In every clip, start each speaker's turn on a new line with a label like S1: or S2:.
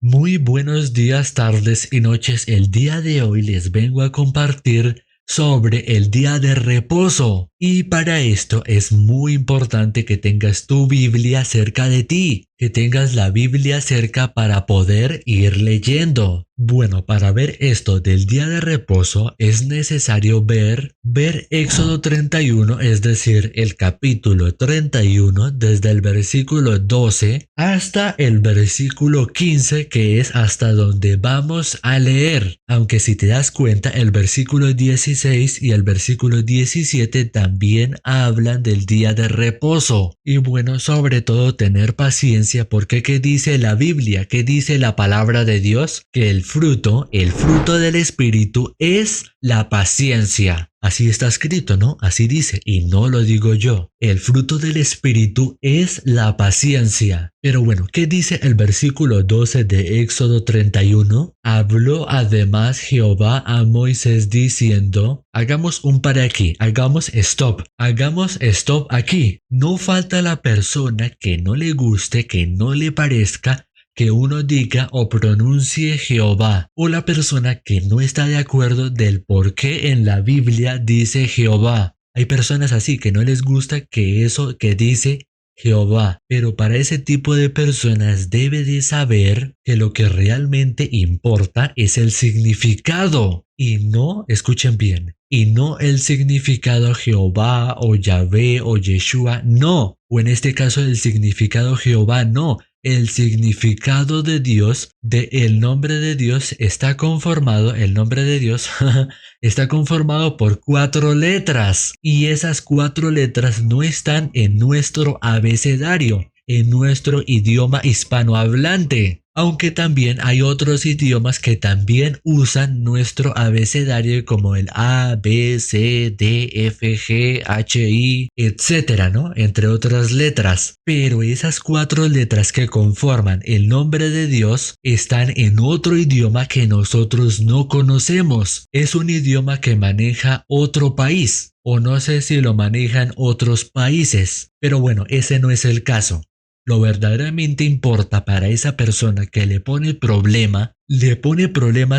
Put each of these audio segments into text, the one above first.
S1: Muy buenos días, tardes y noches. El día de hoy les vengo a compartir sobre el día de reposo. Y para esto es muy importante que tengas tu Biblia cerca de ti, que tengas la Biblia cerca para poder ir leyendo. Bueno, para ver esto del día de reposo es necesario ver Éxodo 31, es decir, el capítulo 31 desde el versículo 12 hasta el versículo 15, que es hasta donde vamos a leer. Aunque si te das cuenta, el versículo 16 y el versículo 17 también hablan del día de reposo. Y bueno, sobre todo tener paciencia, porque ¿qué dice la Biblia? ¿Qué dice la palabra de Dios? Que el fruto del Espíritu es la paciencia. Así está escrito, ¿no? Así dice, y no lo digo yo. El fruto del Espíritu es la paciencia. Pero bueno, ¿qué dice el versículo 12 de Éxodo 31? Habló además Jehová a Moisés diciendo, hagamos un para aquí, hagamos stop aquí. No falta la persona que no le guste, que no le parezca que uno diga o pronuncie Jehová, o la persona que no está de acuerdo del por qué en la Biblia dice Jehová. Hay personas así que no les gusta que eso que dice Jehová, pero para ese tipo de personas debe de saber que lo que realmente importa es el significado y no, escuchen bien, y no el significado Jehová o Yahvé o Yeshua, no, o en este caso el significado Jehová, no. El significado de Dios, el nombre de Dios está conformado, el nombre de Dios está conformado por 4 letras y esas 4 letras no están en nuestro abecedario, en nuestro idioma hispanohablante. Aunque también hay otros idiomas que también usan nuestro abecedario como el A, B, C, D, F, G, H, I, etcétera, ¿no? Entre otras letras. Pero esas 4 letras que conforman el nombre de Dios están en otro idioma que nosotros no conocemos. Es un idioma que maneja otro país, o no sé si lo manejan otros países. Pero bueno, ese no es el caso. Lo verdaderamente importa para esa persona que le pone problema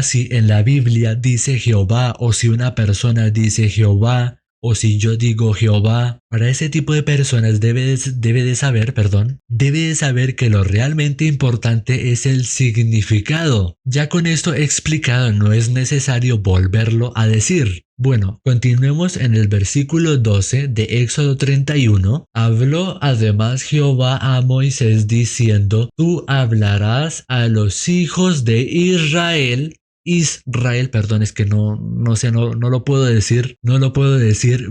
S1: si en la Biblia dice Jehová o si una persona dice Jehová o si yo digo Jehová. Para ese tipo de personas debe de saber que lo realmente importante es el significado. Ya con esto explicado no es necesario volverlo a decir. Bueno, continuemos en el versículo 12 de Éxodo 31. Habló además Jehová a Moisés diciendo, tú hablarás a los hijos de Israel, perdón, es que no lo puedo decir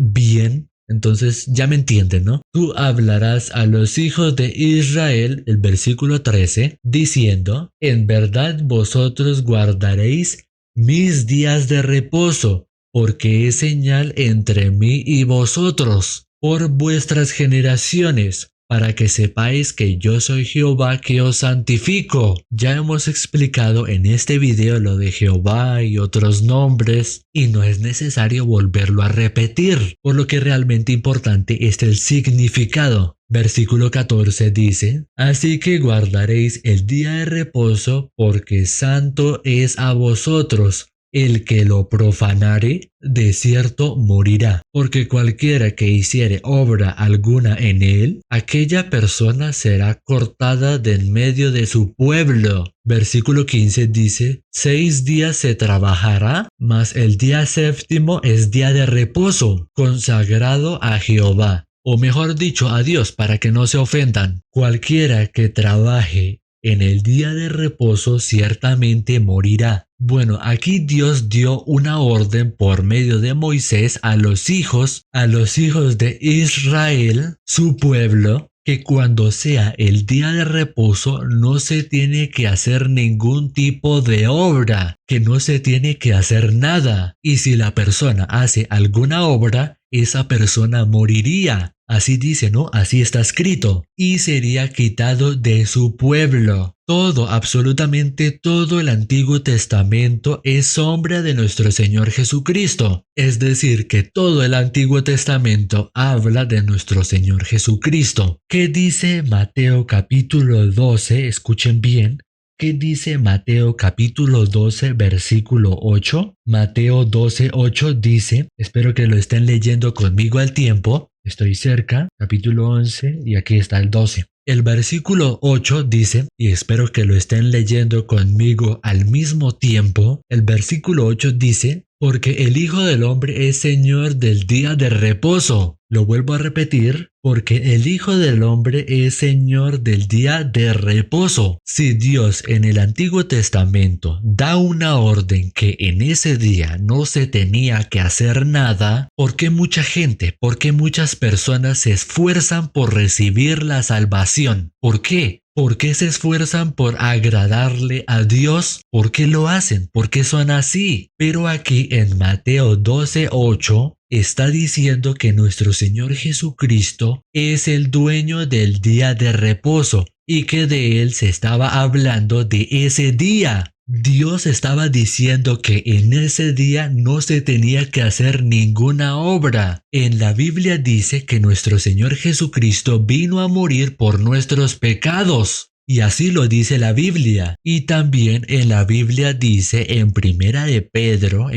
S1: bien. Entonces ya me entienden, ¿no? Tú hablarás a los hijos de Israel, el versículo 13, diciendo, en verdad vosotros guardaréis mis días de reposo, porque es señal entre mí y vosotros, por vuestras generaciones, para que sepáis que yo soy Jehová que os santifico. Ya hemos explicado en este video lo de Jehová y otros nombres, y no es necesario volverlo a repetir, por lo que realmente importante es el significado. Versículo 14 dice, así que guardaréis el día de reposo, porque santo es a vosotros. El que lo profanare, de cierto morirá, porque cualquiera que hiciere obra alguna en él, aquella persona será cortada de en medio de su pueblo. Versículo 15 dice, 6 días se trabajará, mas el día séptimo es día de reposo, consagrado a Jehová, o mejor dicho, a Dios, para que no se ofendan. Cualquiera que trabaje en el día de reposo ciertamente morirá. Bueno, aquí Dios dio una orden por medio de Moisés a los hijos de Israel, su pueblo, que cuando sea el día de reposo no se tiene que hacer ningún tipo de obra, que no se tiene que hacer nada. Y si la persona hace alguna obra, esa persona moriría. Así dice, ¿no? Así está escrito. Y sería quitado de su pueblo. Todo, absolutamente todo el Antiguo Testamento es sombra de nuestro Señor Jesucristo. Es decir, que todo el Antiguo Testamento habla de nuestro Señor Jesucristo. ¿Qué dice Mateo capítulo 12? Escuchen bien. ¿Qué dice Mateo capítulo 12, versículo 8? Mateo 12, 8 dice, espero que lo estén leyendo conmigo al tiempo, estoy cerca, capítulo 11 y aquí está el 12. El versículo 8 dice, y espero que lo estén leyendo conmigo al mismo tiempo, el versículo 8 dice, porque el Hijo del Hombre es Señor del día de reposo. Lo vuelvo a repetir, porque el Hijo del Hombre es Señor del día de reposo. Si Dios en el Antiguo Testamento da una orden que en ese día no se tenía que hacer nada, ¿por qué mucha gente, por qué muchas personas se esfuerzan por recibir la salvación? ¿Por qué? ¿Por qué se esfuerzan por agradarle a Dios? ¿Por qué lo hacen? ¿Por qué son así? Pero aquí en Mateo 12:8 está diciendo que nuestro Señor Jesucristo es el dueño del día de reposo y que de él se estaba hablando de ese día. Dios estaba diciendo que en ese día no se tenía que hacer ninguna obra. En la Biblia dice que nuestro Señor Jesucristo vino a morir por nuestros pecados. Y así lo dice la Biblia. Y también en la Biblia dice en Primera de Pedro,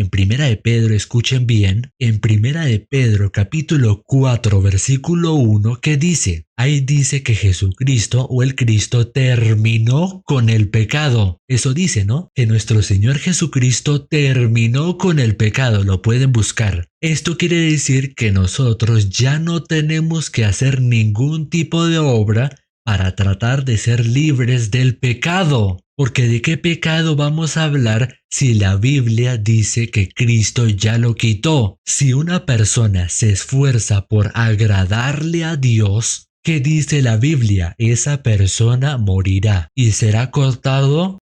S1: escuchen bien, en Primera de Pedro capítulo 4 versículo 1 que dice, ahí dice que Jesucristo o el Cristo terminó con el pecado. Eso dice, ¿no? Que nuestro Señor Jesucristo terminó con el pecado, lo pueden buscar. Esto quiere decir que nosotros ya no tenemos que hacer ningún tipo de obra para tratar de ser libres del pecado. Porque ¿de qué pecado vamos a hablar si la Biblia dice que Cristo ya lo quitó? Si una persona se esfuerza por agradarle a Dios, ¿qué dice la Biblia? Esa persona morirá y será cortado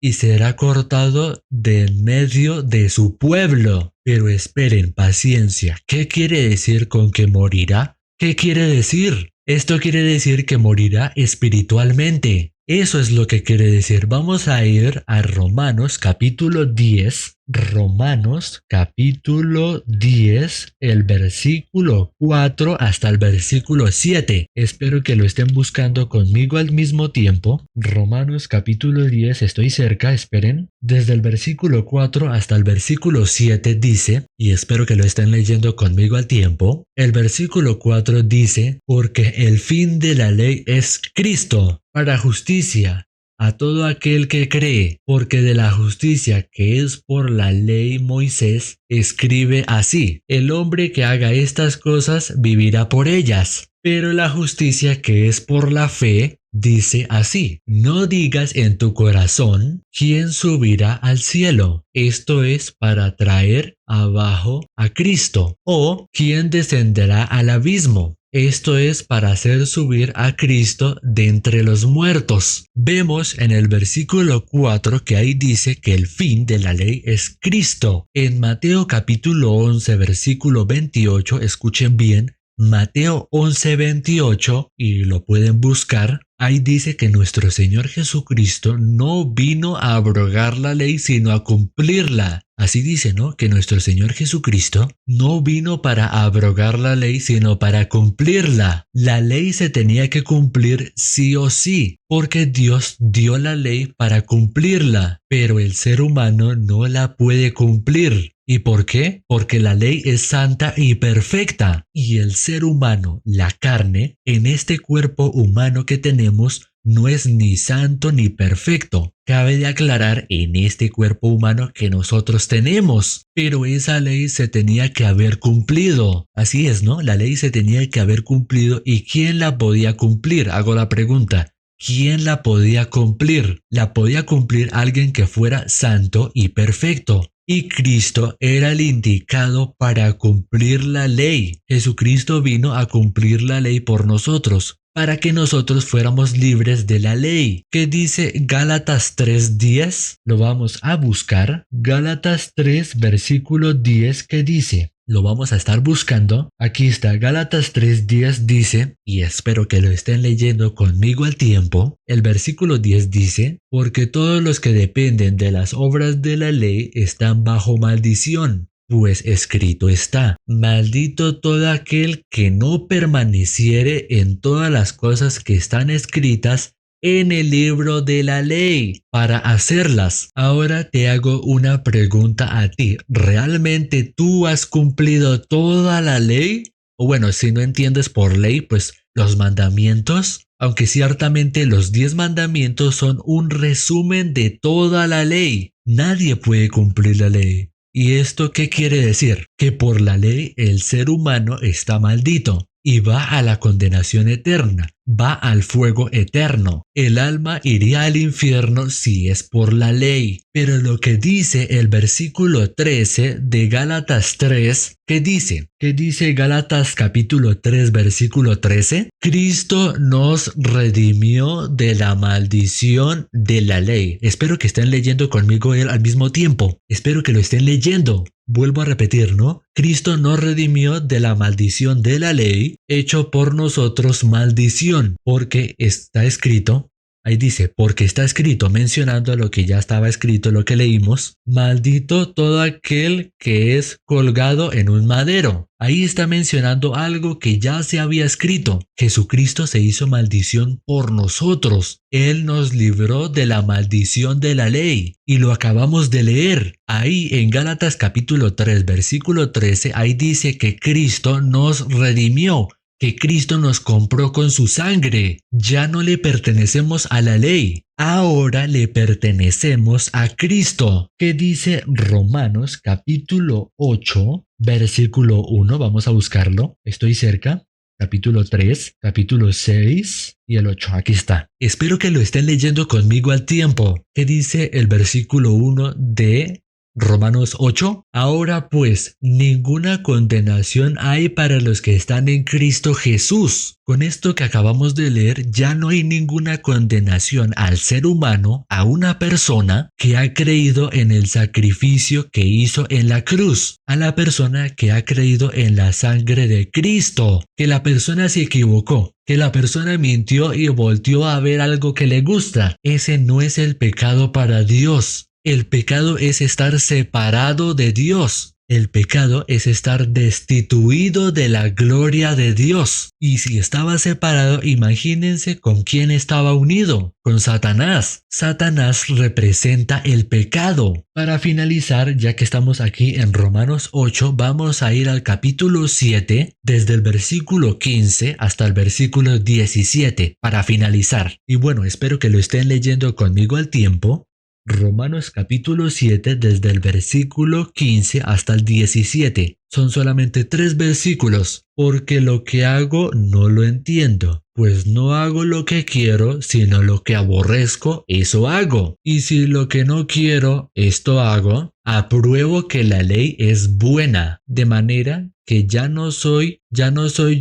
S1: de en medio de su pueblo. Pero esperen, paciencia. ¿Qué quiere decir con que morirá? ¿Qué quiere decir? Esto quiere decir que morirá espiritualmente. Eso es lo que quiere decir. Vamos a ir a Romanos capítulo 10. Romanos capítulo 10, el versículo 4 hasta el versículo 7. Espero que lo estén buscando conmigo al mismo tiempo. Romanos capítulo 10, estoy cerca, esperen. Desde el versículo 4 hasta el versículo 7 dice, y espero que lo estén leyendo conmigo al tiempo. El versículo 4 dice, porque el fin de la ley es Cristo, para justicia a todo aquel que cree, porque de la justicia que es por la ley Moisés escribe así, el hombre que haga estas cosas vivirá por ellas, pero la justicia que es por la fe dice así, no digas en tu corazón, ¿quién subirá al cielo? Esto es para traer abajo a Cristo, o ¿quién descenderá al abismo? Esto es para hacer subir a Cristo de entre los muertos. Vemos en el versículo 4 que ahí dice que el fin de la ley es Cristo. En Mateo capítulo 11 versículo 28, escuchen bien, Mateo 11:28, y lo pueden buscar, ahí dice que nuestro Señor Jesucristo no vino a abrogar la ley sino a cumplirla. Así dice, ¿no? Que nuestro Señor Jesucristo no vino para abrogar la ley sino para cumplirla. La ley se tenía que cumplir sí o sí, porque Dios dio la ley para cumplirla, pero el ser humano no la puede cumplir. ¿Y por qué? Porque la ley es santa y perfecta, y el ser humano, la carne, en este cuerpo humano que tenemos, no es ni santo ni perfecto. Cabe de aclarar en este cuerpo humano que nosotros tenemos, pero esa ley se tenía que haber cumplido. Así es, ¿no? La ley se tenía que haber cumplido, ¿y quién la podía cumplir? Hago la pregunta. ¿Quién la podía cumplir? La podía cumplir alguien que fuera santo y perfecto. Y Cristo era el indicado para cumplir la ley. Jesucristo vino a cumplir la ley por nosotros, para que nosotros fuéramos libres de la ley. ¿Qué dice Gálatas 3:10? Lo vamos a buscar. Gálatas 3, versículo 10, ¿qué dice? Lo vamos a estar buscando. Aquí está, Gálatas 3:10 dice, y espero que lo estén leyendo conmigo al tiempo. El versículo 10 dice, porque todos los que dependen de las obras de la ley están bajo maldición. Pues escrito está, maldito todo aquel que no permaneciere en todas las cosas que están escritas en el libro de la ley para hacerlas. Ahora te hago una pregunta a ti. ¿Realmente tú has cumplido toda la ley? O bueno, si no entiendes por ley, pues los mandamientos, aunque ciertamente los 10 mandamientos son un resumen de toda la ley. Nadie puede cumplir la ley. ¿Y esto qué quiere decir? Que por la ley el ser humano está maldito y va a la condenación eterna, va al fuego eterno. El alma iría al infierno si es por la ley. Pero lo que dice el versículo 13 de Gálatas 3, ¿qué dice? ¿Qué dice Gálatas capítulo 3, versículo 13? Cristo nos redimió de la maldición de la ley. Espero que estén leyendo conmigo él al mismo tiempo. Espero que lo estén leyendo. Vuelvo a repetir, ¿no? Cristo nos redimió de la maldición de la ley, hecho por nosotros maldición, porque está escrito, ahí dice, porque está escrito, mencionando lo que ya estaba escrito, lo que leímos, maldito todo aquel que es colgado en un madero. Ahí está mencionando algo que ya se había escrito. Jesucristo se hizo maldición por nosotros. Él nos libró de la maldición de la ley. Y lo acabamos de leer. Ahí en Gálatas capítulo 3, versículo 13, ahí dice que Cristo nos redimió, que Cristo nos compró con su sangre. Ya no le pertenecemos a la ley. Ahora le pertenecemos a Cristo. ¿Qué dice Romanos capítulo 8, versículo 1? Vamos a buscarlo. Estoy cerca. Capítulo 3, capítulo 6 y el 8. Aquí está. Espero que lo estén leyendo conmigo al tiempo. ¿Qué dice el versículo 1 de Romanos 8? Ahora pues, ninguna condenación hay para los que están en Cristo Jesús. Con esto que acabamos de leer, ya no hay ninguna condenación al ser humano, a una persona que ha creído en el sacrificio que hizo en la cruz, a la persona que ha creído en la sangre de Cristo, que la persona se equivocó, que la persona mintió y volteó a ver algo que le gusta. Ese no es el pecado para Dios. El pecado es estar separado de Dios. El pecado es estar destituido de la gloria de Dios. Y si estaba separado, imagínense con quién estaba unido. Con Satanás. Satanás representa el pecado. Para finalizar, ya que estamos aquí en Romanos 8, vamos a ir al capítulo 7, desde el versículo 15 hasta el versículo 17, para finalizar. Y bueno, espero que lo estén leyendo conmigo al tiempo. Romanos capítulo 7 desde el versículo 15 hasta el 17. Son solamente 3 versículos. Porque lo que hago no lo entiendo. Pues no hago lo que quiero, sino lo que aborrezco, eso hago. Y si lo que no quiero, esto hago, apruebo que la ley es buena. De manera que ya no soy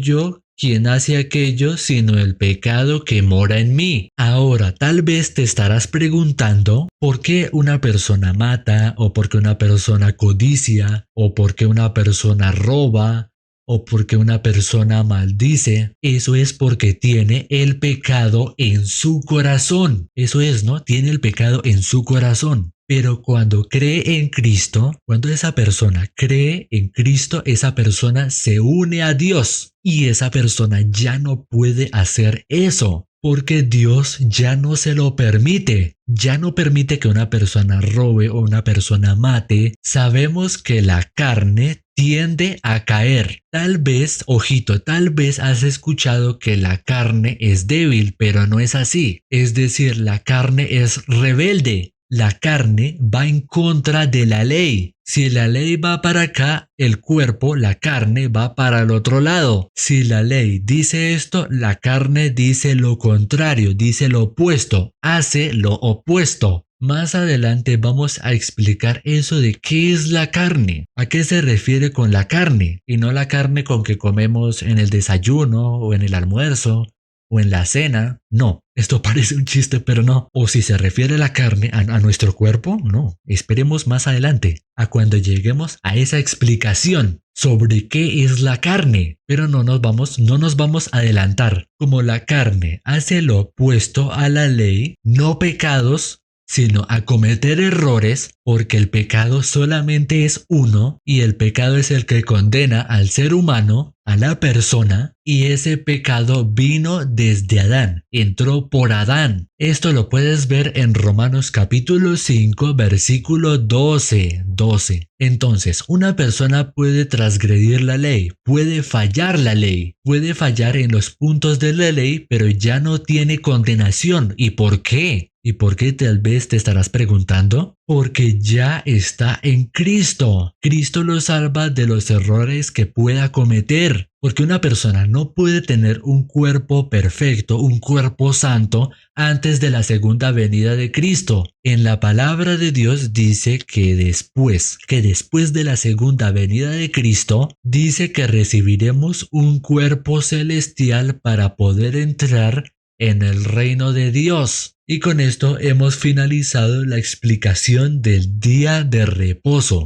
S1: yo quien hace aquello, sino el pecado que mora en mí. Ahora, tal vez te estarás preguntando por qué una persona mata, o por qué una persona codicia, o por qué una persona roba, o porque una persona maldice. Eso es porque tiene el pecado en su corazón. Eso es, ¿no? Tiene el pecado en su corazón. Pero cuando cree en Cristo, cuando esa persona cree en Cristo, esa persona se une a Dios y esa persona ya no puede hacer eso. Porque Dios ya no se lo permite. Ya no permite que una persona robe o una persona mate. Sabemos que la carne tiende a caer. Tal vez, ojito, tal vez has escuchado que la carne es débil, pero no es así. Es decir, la carne es rebelde. La carne va en contra de la ley. Si la ley va para acá, el cuerpo, la carne, va para el otro lado. Si la ley dice esto, la carne dice lo contrario, dice lo opuesto, hace lo opuesto. Más adelante vamos a explicar eso de qué es la carne, a qué se refiere con la carne, y no la carne con que comemos en el desayuno o en el almuerzo o en la cena. No, esto parece un chiste, pero no. O si se refiere la carne a nuestro cuerpo, no. Esperemos más adelante, a cuando lleguemos a esa explicación sobre qué es la carne. Pero no nos vamos a adelantar. Como la carne hace lo opuesto a la ley, no pecados, sino a cometer errores, porque el pecado solamente es uno y el pecado es el que condena al ser humano, a la persona, y ese pecado vino desde Adán, entró por Adán. Esto lo puedes ver en Romanos capítulo 5, versículo 12. Entonces, una persona puede transgredir la ley, puede fallar la ley, puede fallar en los puntos de la ley, pero ya no tiene condenación. ¿Y por qué? ¿Y por qué tal vez te estarás preguntando? Porque ya está en Cristo. Cristo lo salva de los errores que pueda cometer. Porque una persona no puede tener un cuerpo perfecto, un cuerpo santo, antes de la segunda venida de Cristo. En la palabra de Dios dice que después de la segunda venida de Cristo, dice que recibiremos un cuerpo celestial para poder entrar en el reino de Dios. Y con esto hemos finalizado la explicación del día de reposo.